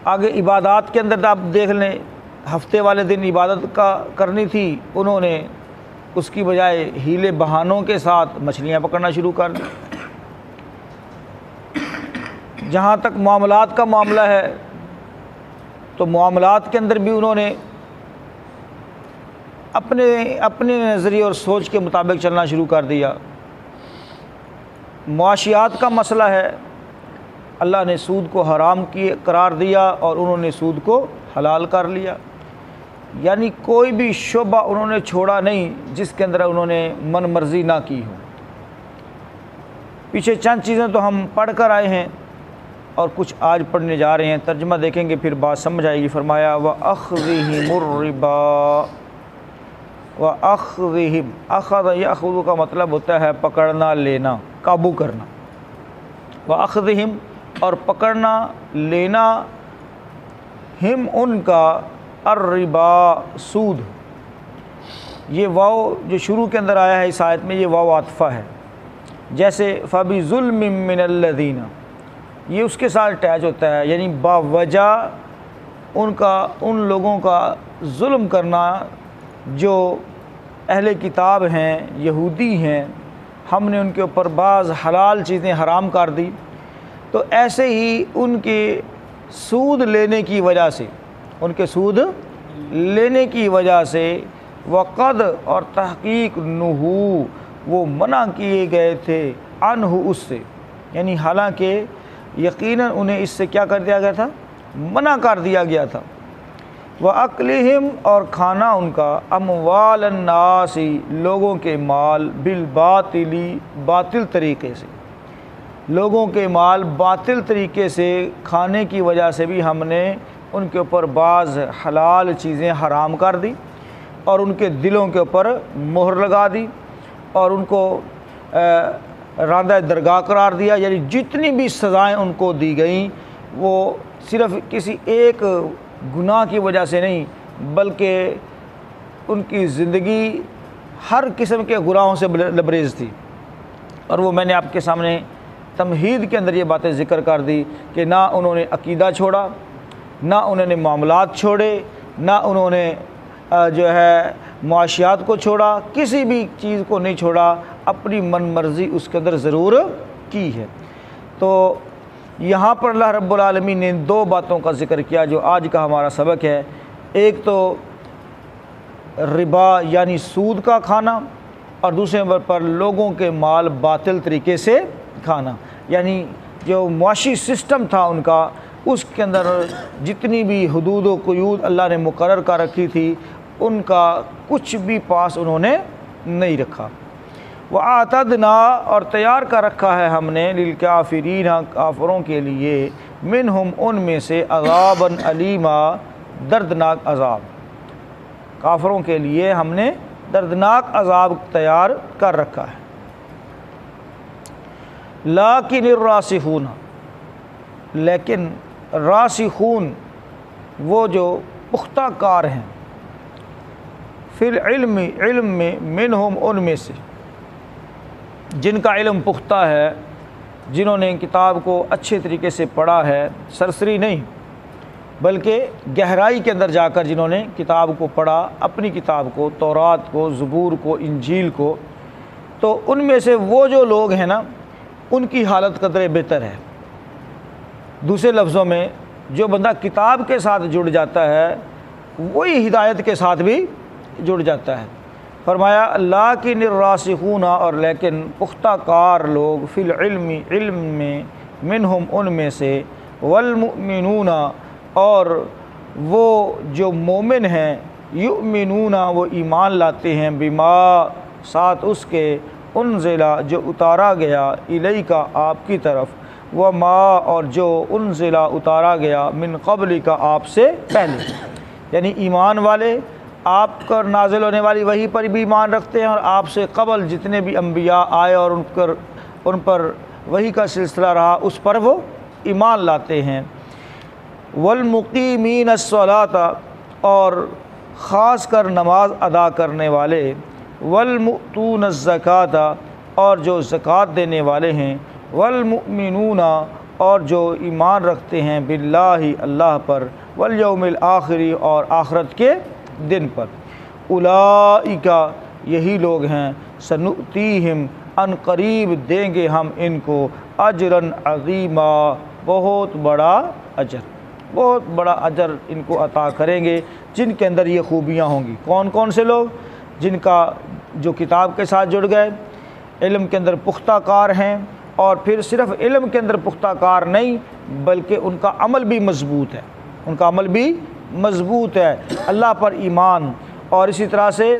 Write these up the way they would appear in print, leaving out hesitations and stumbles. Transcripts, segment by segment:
آگے عبادات کے اندر آپ دیکھ لیں، ہفتے والے دن عبادت کا کرنی تھی، انہوں نے اس کی بجائے ہیلے بہانوں کے ساتھ مچھلیاں پکڑنا شروع کر دی۔ جہاں تک معاملات کا معاملہ ہے تو معاملات کے اندر بھی انہوں نے اپنے نظریے اور سوچ کے مطابق چلنا شروع کر دیا۔ معاشیات کا مسئلہ ہے، اللہ نے سود کو حرام قرار دیا اور انہوں نے سود کو حلال کر لیا، یعنی کوئی بھی شعبہ انہوں نے چھوڑا نہیں جس کے اندر انہوں نے من مرضی نہ کی ہو۔ پیچھے چند چیزیں تو ہم پڑھ کر آئے ہیں اور کچھ آج پڑھنے جا رہے ہیں، ترجمہ دیکھیں گے پھر بات سمجھ آئے گی۔ فرمایا وَأَخْذِهِمُ الرِّبَا، وَأَخْذِهِمْ، اخذ یاخذ کا مطلب ہوتا ہے پکڑنا، لینا، قابو کرنا۔ وَأَخْذِهِمْ، اور پکڑنا لینا، ہم ان کا، الربا سود۔ یہ واو جو شروع کے اندر آیا ہے اس آیت میں، یہ واو عاطفہ ہے، جیسے فَبِظُلْمٍ مِّنَ الَّذِينَ، یہ اس کے ساتھ اٹیچ ہوتا ہے، یعنی باوجہ ان لوگوں کا ظلم کرنا جو اہل کتاب ہیں، یہودی ہیں، ہم نے ان کے اوپر بعض حلال چیزیں حرام کر دی، تو ایسے ہی ان کے سود لینے کی وجہ سے، ان کے سود لینے کی وجہ سے، وقد، اور تحقیق، نہو، وہ منع کیے گئے تھے، عنہ، اس سے، یعنی حالانکہ یقیناً انہیں اس سے کیا کر دیا گیا تھا، منع کر دیا گیا تھا۔ وَأَكْلِهِمْ، اور کھانا ان کا، اموال الناس، لوگوں کے مال، بالباطل، باطل طریقے سے، لوگوں کے مال باطل طریقے سے کھانے کی وجہ سے بھی ہم نے ان کے اوپر بعض حلال چیزیں حرام کر دی اور ان کے دلوں کے اوپر مہر لگا دی اور ان کو راندہ درگاہ قرار دیا، یعنی جتنی بھی سزائیں ان کو دی گئیں وہ صرف کسی ایک گناہ کی وجہ سے نہیں، بلکہ ان کی زندگی ہر قسم کے گناہوں سے لبریز تھی۔ اور وہ میں نے آپ کے سامنے تمہید کے اندر یہ باتیں ذکر کر دی کہ نہ انہوں نے عقیدہ چھوڑا، نہ انہوں نے معاملات چھوڑے، نہ انہوں نے جو ہے معاشیات کو چھوڑا، کسی بھی چیز کو نہیں چھوڑا، اپنی من مرضی اس کے اندر ضرور کی ہے۔ تو یہاں پر اللہ رب العالمین نے دو باتوں کا ذکر کیا جو آج کا ہمارا سبق ہے، ایک تو ربا یعنی سود کا کھانا، اور دوسرے نمبر پر لوگوں کے مال باطل طریقے سے کھانا، یعنی جو معاشی سسٹم تھا ان کا، اس کے اندر جتنی بھی حدود و قیود اللہ نے مقرر کر رکھی تھی ان کا کچھ بھی پاس انہوں نے نہیں رکھا۔ وَأَعْتَدْنَا، اور تیار کر رکھا ہے ہم نے، لِلْكَافِرِينَ، کافروں کے لیے، منہم، ان میں سے، عذابًا علیما، دردناک عذاب، کافروں کے لیے ہم نے دردناک عذاب تیار کر رکھا ہے۔ لیکن الراسخون، لیکن راسخون، وہ جو پختہ کار ہیں، فی العلم، علم میں، منہم، ان میں سے، جن کا علم پختہ ہے، جنہوں نے کتاب کو اچھے طریقے سے پڑھا ہے، سرسری نہیں بلکہ گہرائی کے اندر جا کر جنہوں نے کتاب کو پڑھا، اپنی کتاب کو، تورات کو، زبور کو، انجیل کو، تو ان میں سے وہ جو لوگ ہیں نا، ان کی حالت قدرے بہتر ہے۔ دوسرے لفظوں میں، جو بندہ کتاب کے ساتھ جڑ جاتا ہے وہی ہدایت کے ساتھ بھی جڑ جاتا ہے۔ فرمایا لیکن الراسخون، اور لیکن پختہ کار لوگ، فی العلم، علم میں، منہم، ان میں سے، والمؤمنون، اور وہ جو مومن ہیں، یؤمنون، وہ ایمان لاتے ہیں، بما، ساتھ اس کے، انزل، جو اتارا گیا، الیک، آپ کی طرف، وما، اور جو انزل، اتارا گیا، من قبل، کا آپ سے پہلے، یعنی ایمان والے آپ پر نازل ہونے والی وحی پر بھی ایمان رکھتے ہیں، اور آپ سے قبل جتنے بھی انبیاء آئے اور ان پر وحی کا سلسلہ رہا اس پر وہ ایمان لاتے ہیں۔ والمقیمین الصلاۃ، اور خاص کر نماز ادا کرنے والے، والمؤتون الزکاۃ، اور جو زکوٰۃ دینے والے ہیں، والمؤمنون، اور جو ایمان رکھتے ہیں باللہ اللہ پر والیوم الآخری اور آخرت کے دن پر، اولئک یہی لوگ ہیں سنؤتیہم ان قریب دیں گے ہم ان کو اجرا عظیما بہت بڑا اجر، بہت بڑا اجر ان کو عطا کریں گے جن کے اندر یہ خوبیاں ہوں گی۔ کون کون سے لوگ؟ جن کا جو کتاب کے ساتھ جڑ گئے، علم کے اندر پختہ کار ہیں، اور پھر صرف علم کے اندر پختہ کار نہیں بلکہ ان کا عمل بھی مضبوط ہے، ان کا عمل بھی مضبوط ہے، اللہ پر ایمان، اور اسی طرح سے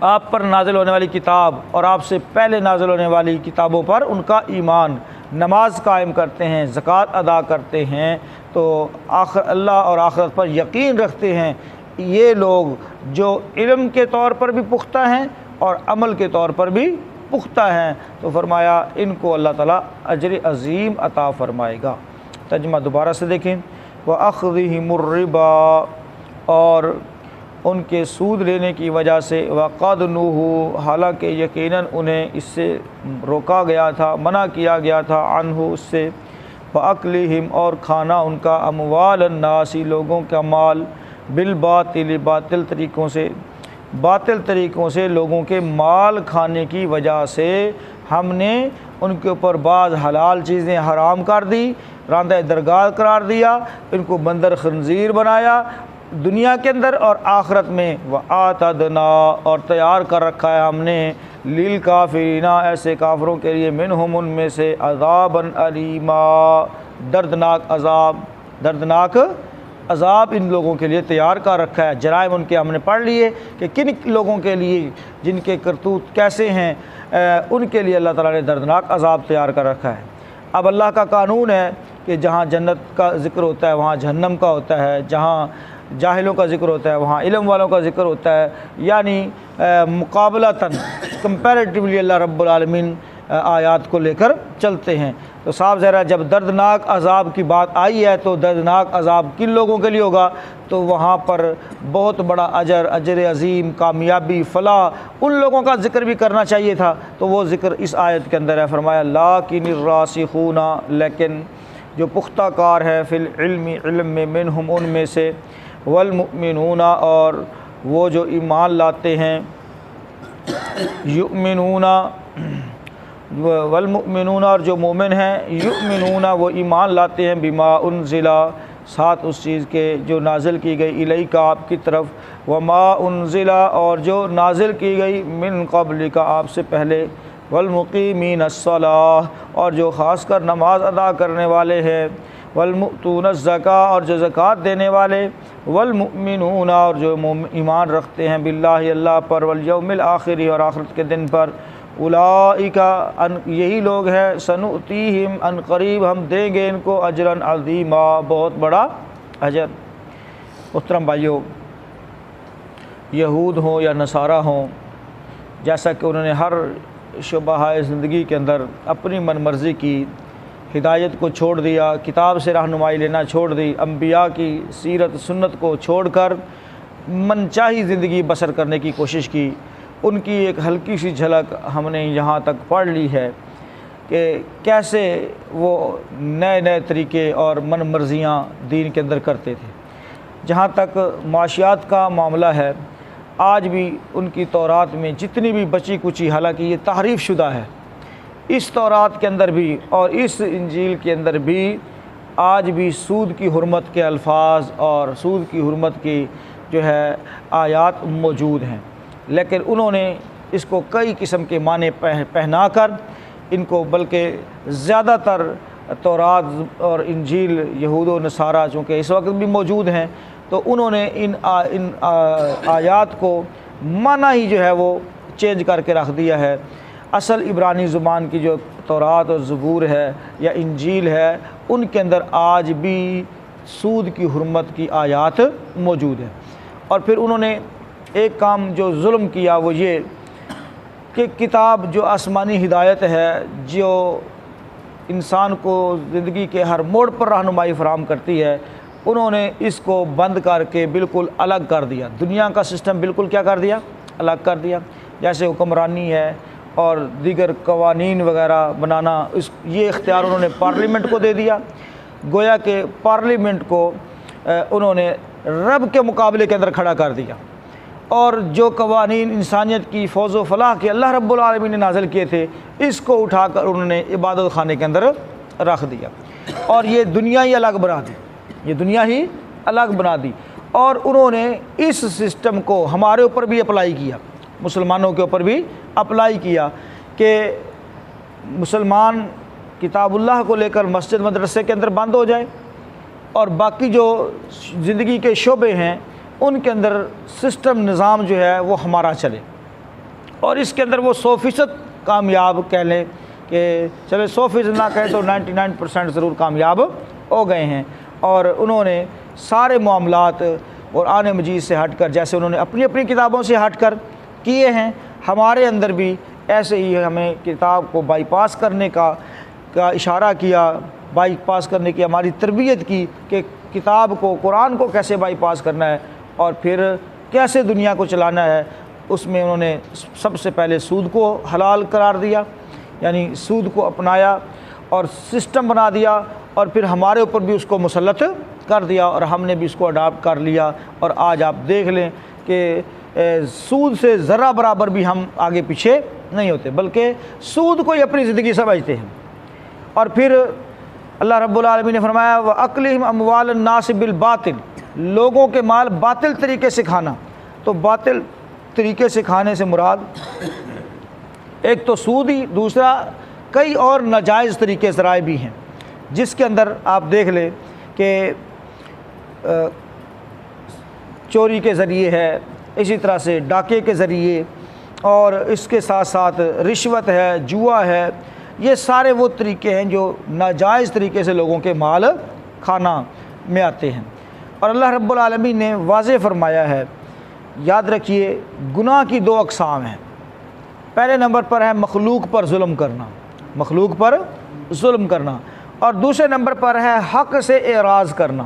آپ پر نازل ہونے والی کتاب اور آپ سے پہلے نازل ہونے والی کتابوں پر ان کا ایمان، نماز قائم کرتے ہیں، زکوٰۃ ادا کرتے ہیں، تو اللہ اور آخرت پر یقین رکھتے ہیں، یہ لوگ جو علم کے طور پر بھی پختہ ہیں اور عمل کے طور پر بھی پختہ ہیں، تو فرمایا ان کو اللہ تعالیٰ اجر عظیم عطا فرمائے گا۔ ترجمہ دوبارہ سے دیکھیں، وَأَخْذِهِمُ الرِّبَا، اور ان کے سود لینے کی وجہ سے، وَقَدْ نُهُوا، حالانکہ یقیناً انہیں اس سے روکا گیا تھا، منع کیا گیا تھا، عنہ اس سے، وَأَكْلِهِمْ اور کھانا ان کا، اموال الناس لوگوں کا مال، بالباطل باطل طریقوں سے لوگوں کے مال کھانے کی وجہ سے ہم نے ان کے اوپر بعض حلال چیزیں حرام کر دی، راندہ درگاہ قرار دیا، ان کو بندر خنزیر بنایا دنیا کے اندر اور آخرت میں، وَآتَدْنَا اور تیار کر رکھا ہے ہم نے، لِلْكَافِرِينَ ایسے کافروں کے لیے، منہم ان میں سے، عذابًا علیما دردناک عذاب ان لوگوں کے لیے تیار کر رکھا ہے۔ جرائم ان کے ہم نے پڑھ لیے کہ کن لوگوں کے لیے جن کے کرتوت کیسے ہیں، ان کے لیے اللہ تعالیٰ نے دردناک عذاب تیار کر رکھا ہے۔ اب اللہ کا قانون ہے کہ جہاں جنت کا ذکر ہوتا ہے وہاں جہنم کا ہوتا ہے، جہاں جاہلوں کا ذکر ہوتا ہے وہاں علم والوں کا ذکر ہوتا ہے، یعنی مقابلتاً کمپیریٹیولی اللہ رب العالمین آیات کو لے کر چلتے ہیں۔ تو صاف ظاہر ہے جب دردناک عذاب کی بات آئی ہے تو دردناک عذاب کن لوگوں کے لیے ہوگا، تو وہاں پر بہت بڑا اجر عظیم، کامیابی، فلاح ان لوگوں کا ذکر بھی کرنا چاہیے تھا، تو وہ ذکر اس آیت کے اندر ہے۔ فرمایا لیکن الراسخون، لیکن جو پختہ کار ہے، فی العلم علم میں، منہم ان میں سے، والمؤمنون اور وہ جو ایمان لاتے ہیں، یؤمنون والمؤمنون اور جو مومن ہیں، یؤمنون وہ ایمان لاتے ہیں، بما انزل ساتھ اس چیز کے جو نازل کی گئی، الیک آپ کی طرف، وما انزل اور جو نازل کی گئی، من قبلک آپ سے پہلے، والمقیمین الصلاۃ اور جو خاص کر نماز ادا کرنے والے ہیں، والمؤتون الزکاۃ اور جو زکوٰۃ دینے والے، والمؤمنون اور جو ایمان رکھتے ہیں باللہ اللہ پر، والیوم الآخر اور آخرت کے دن پر، اولئک یہی لوگ ہیں، سنؤتیہم ان قریب ہم دیں گے ان کو، اجرا عظیما بہت بڑا اجر۔ محترم بھائیو، یہود ہوں یا نصارہ ہوں، جیسا کہ انہوں نے ہر شعبہ زندگی کے اندر اپنی من مرضی کی، ہدایت کو چھوڑ دیا، کتاب سے رہنمائی لینا چھوڑ دی، انبیاء کی سیرت سنت کو چھوڑ کر من چاہی زندگی بسر کرنے کی کوشش کی، ان کی ایک ہلکی سی جھلک ہم نے یہاں تک پڑھ لی ہے کہ کیسے وہ نئے نئے طریقے اور من مرضیاں دین کے اندر کرتے تھے۔ جہاں تک معاشیات کا معاملہ ہے، آج بھی ان کی تورات میں جتنی بھی بچی کچی، حالانکہ یہ تحریف شدہ ہے، اس تورات کے اندر بھی اور اس انجیل کے اندر بھی آج بھی سود کی حرمت کے الفاظ اور سود کی حرمت کی جو ہے آیات موجود ہیں، لیکن انہوں نے اس کو کئی قسم کے معنی پہنا کر ان کو، بلکہ زیادہ تر تورات اور انجیل یہود و نصارہ چونکہ اس وقت بھی موجود ہیں، تو انہوں نے ان آیات کو معنی ہی جو ہے وہ چینج کر کے رکھ دیا ہے۔ اصل عبرانی زبان کی جو تورات اور زبور ہے یا انجیل ہے، ان کے اندر آج بھی سود کی حرمت کی آیات موجود ہیں۔ اور پھر انہوں نے ایک کام جو ظلم کیا وہ یہ کہ کتاب جو آسمانی ہدایت ہے، جو انسان کو زندگی کے ہر موڑ پر رہنمائی فراہم کرتی ہے، انہوں نے اس کو بند کر کے بالکل الگ کر دیا، دنیا کا سسٹم بالکل کیا کر دیا، الگ کر دیا۔ جیسے حکمرانی ہے اور دیگر قوانین وغیرہ بنانا، یہ اختیار انہوں نے پارلیمنٹ کو دے دیا۔ گویا کہ پارلیمنٹ کو انہوں نے رب کے مقابلے کے اندر کھڑا کر دیا، اور جو قوانین انسانیت کی فوز و فلاح کے اللہ رب العالمین نے نازل کیے تھے، اس کو اٹھا کر انہوں نے عبادت خانے کے اندر رکھ دیا، اور یہ دنیا ہی الگ بنا دی، یہ دنیا ہی الگ بنا دی۔ اور انہوں نے اس سسٹم کو ہمارے اوپر بھی اپلائی کیا، مسلمانوں کے اوپر بھی اپلائی کیا کہ مسلمان کتاب اللہ کو لے کر مسجد مدرسے کے اندر بند ہو جائے، اور باقی جو زندگی کے شعبے ہیں ان کے اندر سسٹم نظام جو ہے وہ ہمارا چلے، اور اس کے اندر وہ 100% کامیاب کہہ لیں کہ چلے 100% نہ کہیں تو 99% ضرور کامیاب ہو گئے ہیں۔ اور انہوں نے سارے معاملات قرآن مجید سے ہٹ کر، جیسے انہوں نے اپنی اپنی کتابوں سے ہٹ کر کیے ہیں، ہمارے اندر بھی ایسے ہی ہمیں کتاب کو بائی پاس کرنے کا اشارہ کیا، بائی پاس کرنے کی ہماری تربیت کی کہ کتاب کو، قرآن کو کیسے بائی پاس کرنا ہے اور پھر کیسے دنیا کو چلانا ہے۔ اس میں انہوں نے سب سے پہلے سود کو حلال قرار دیا، یعنی سود کو اپنایا اور سسٹم بنا دیا، اور پھر ہمارے اوپر بھی اس کو مسلط کر دیا، اور ہم نے بھی اس کو اڈاپٹ کر لیا، اور آج آپ دیکھ لیں کہ سود سے ذرہ برابر بھی ہم آگے پیچھے نہیں ہوتے، بلکہ سود کو ہی اپنی زندگی سمجھتے ہیں۔ اور پھر اللہ رب العالمین نے فرمایا وَأَكْلِهِمْ أَمْوَالَ النَّاسِ بِالْبَاطِلِ، لوگوں کے مال باطل طریقے سے کھانا۔ تو باطل طریقے سے کھانے سے مراد ایک تو سود ہی، دوسرا کئی اور ناجائز طریقے ذرائع بھی ہیں، جس کے اندر آپ دیکھ لیں کہ چوری کے ذریعے ہے، اسی طرح سے ڈاکے کے ذریعے، اور اس کے ساتھ ساتھ رشوت ہے، جوا ہے، یہ سارے وہ طریقے ہیں جو ناجائز طریقے سے لوگوں کے مال کھانا میں آتے ہیں۔ اور اللہ رب العالمین نے واضح فرمایا ہے، یاد رکھیے گناہ کی 2 اقسام ہیں۔ پہلے نمبر پر ہے مخلوق پر ظلم کرنا، مخلوق پر ظلم کرنا، اور دوسرے نمبر پر ہے حق سے اعراض کرنا۔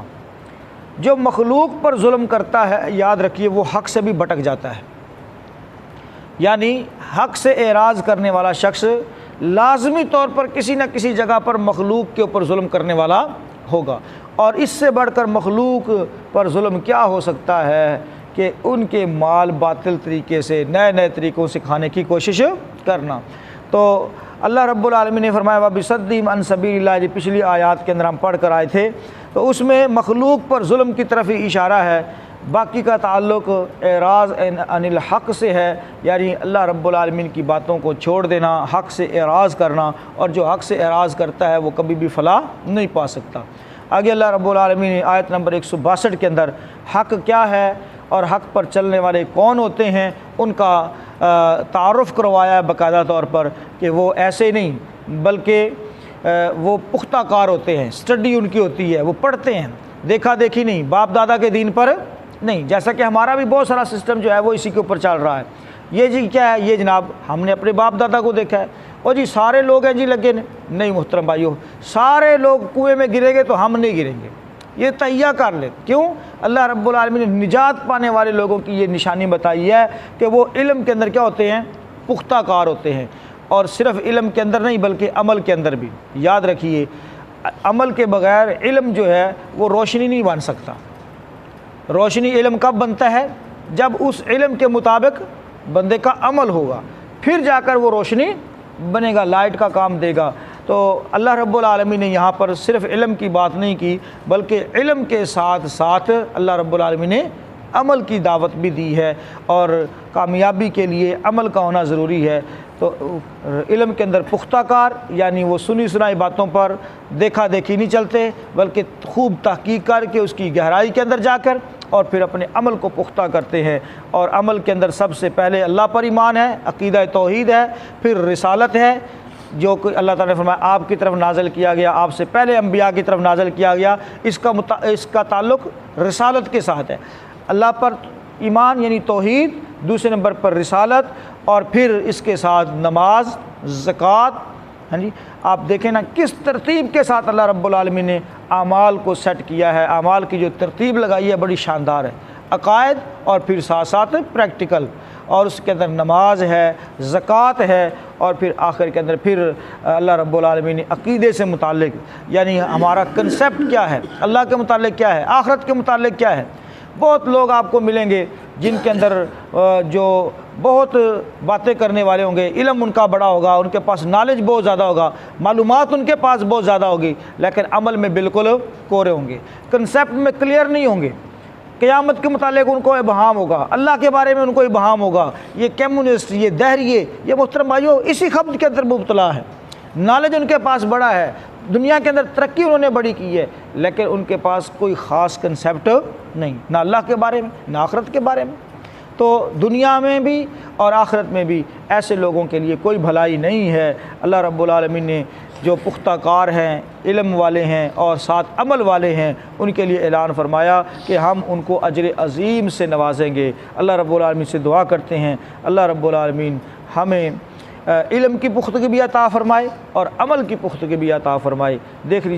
جو مخلوق پر ظلم کرتا ہے، یاد رکھیے وہ حق سے بھی بھٹک جاتا ہے، یعنی حق سے اعراض کرنے والا شخص لازمی طور پر کسی نہ کسی جگہ پر مخلوق کے اوپر ظلم کرنے والا ہوگا۔ اور اس سے بڑھ کر مخلوق پر ظلم کیا ہو سکتا ہے کہ ان کے مال باطل طریقے سے، نئے نئے طریقوں سے کھانے کی کوشش کرنا۔ تو اللہ رب العالمین نے فرمایا وَبِصَدِّهِمْ عَنْ سَبِيلِ اللَّهِ، جو پچھلی آیات کے اندر ہم پڑھ کر آئے تھے، تو اس میں مخلوق پر ظلم کی طرف ہی اشارہ ہے، باقی کا تعلق اعراض عن الحق سے ہے، یعنی اللہ رب العالمین کی باتوں کو چھوڑ دینا، حق سے اعراض کرنا، اور جو حق سے اعراض کرتا ہے وہ کبھی بھی فلاح نہیں پا سکتا۔ آگے اللہ رب العالمین نے آیت نمبر 162 کے اندر حق کیا ہے اور حق پر چلنے والے کون ہوتے ہیں ان کا تعارف کروایا ہے باقاعدہ طور پر، کہ وہ ایسے نہیں بلکہ وہ پختہ کار ہوتے ہیں، اسٹڈی ان کی ہوتی ہے، وہ پڑھتے ہیں، دیکھا دیکھی نہیں، باپ دادا کے دین پر نہیں، جیسا کہ ہمارا بھی بہت سارا سسٹم جو ہے وہ اسی کے اوپر چل رہا ہے۔ یہ جی کیا ہے، یہ جناب ہم نے اپنے باپ دادا کو دیکھا ہے، اور جی سارے لوگ ہیں جی لگے نہیں محترم بھائیو، سارے لوگ کنویں میں گریں گے تو ہم نہیں گریں گے، یہ تہیہ کر لیں۔ کیوں؟ اللہ رب العالمین نے نجات پانے والے لوگوں کی یہ نشانی بتائی ہے کہ وہ علم کے اندر کیا ہوتے ہیں، پختہ کار ہوتے ہیں، اور صرف علم کے اندر نہیں بلکہ عمل کے اندر بھی۔ یاد رکھیے عمل کے بغیر علم جو ہے وہ روشنی نہیں بن سکتا۔ روشنی علم کب بنتا ہے؟ جب اس علم کے مطابق بندے کا عمل ہوگا، پھر جا کر وہ روشنی بنے گا، لائٹ کا کام دے گا۔ تو اللہ رب العالمین نے یہاں پر صرف علم کی بات نہیں کی، بلکہ علم کے ساتھ ساتھ اللہ رب العالمین نے عمل کی دعوت بھی دی ہے، اور کامیابی کے لیے عمل کا ہونا ضروری ہے۔ تو علم کے اندر پختہ کار، یعنی وہ سنی سنائی باتوں پر دیکھا دیکھی نہیں چلتے، بلکہ خوب تحقیق کر کے اس کی گہرائی کے اندر جا کر اور پھر اپنے عمل کو پختہ کرتے ہیں۔ اور عمل کے اندر سب سے پہلے اللہ پر ایمان ہے، عقیدہ توحید ہے، پھر رسالت ہے، جو کہ اللہ تعالیٰ نے فرمایا آپ کی طرف نازل کیا گیا، آپ سے پہلے انبیاء کی طرف نازل کیا گیا، اس کا تعلق رسالت کے ساتھ ہے۔ اللہ پر ایمان یعنی توحید، دوسرے نمبر پر رسالت، اور پھر اس کے ساتھ نماز، زکوٰۃ۔ ہاں جی، آپ دیکھیں نا کس ترتیب کے ساتھ اللہ رب العالمین نے اعمال کو سیٹ کیا ہے، اعمال کی جو ترتیب لگائی ہے بڑی شاندار ہے، عقائد اور پھر ساتھ ساتھ پریکٹیکل۔ اور اس کے اندر نماز ہے، زکوٰۃ ہے، اور پھر آخر کے اندر پھر اللہ رب العالمین نے عقیدے سے متعلق، یعنی ہمارا کنسیپٹ کیا ہے، اللہ کے متعلق کیا ہے، آخرت کے متعلق کیا ہے۔ بہت لوگ آپ کو ملیں گے جن کے اندر جو بہت باتیں کرنے والے ہوں گے، علم ان کا بڑا ہوگا، ان کے پاس نالج بہت زیادہ ہوگا، معلومات ان کے پاس بہت زیادہ ہوگی، لیکن عمل میں بالکل کورے ہوں گے، کنسیپٹ میں کلیئر نہیں ہوں گے۔ قیامت کے متعلق ان کو ابہام ہوگا، اللہ کے بارے میں ان کو ابہام ہوگا، یہ کمیونسٹ، یہ دہریے، یہ محترم بھائیو اسی خبط کے اندر مبتلا ہے۔ نالج ان کے پاس بڑا ہے، دنیا کے اندر ترقی انہوں نے بڑی کی ہے، لیکن ان کے پاس کوئی خاص کنسیپٹ نہیں، نہ اللہ کے بارے میں نہ آخرت کے بارے میں۔ تو دنیا میں بھی اور آخرت میں بھی ایسے لوگوں کے لیے کوئی بھلائی نہیں ہے۔ اللہ رب العالمین نے جو پختہ کار ہیں، علم والے ہیں اور ساتھ عمل والے ہیں، ان کے لیے اعلان فرمایا کہ ہم ان کو اجر عظیم سے نوازیں گے۔ اللہ رب العالمین سے دعا کرتے ہیں اللہ رب العالمین ہمیں علم کی پختگی بھی عطا فرمائے اور عمل کی پختگی بھی عطا فرمائے۔ دیکھ لیجیے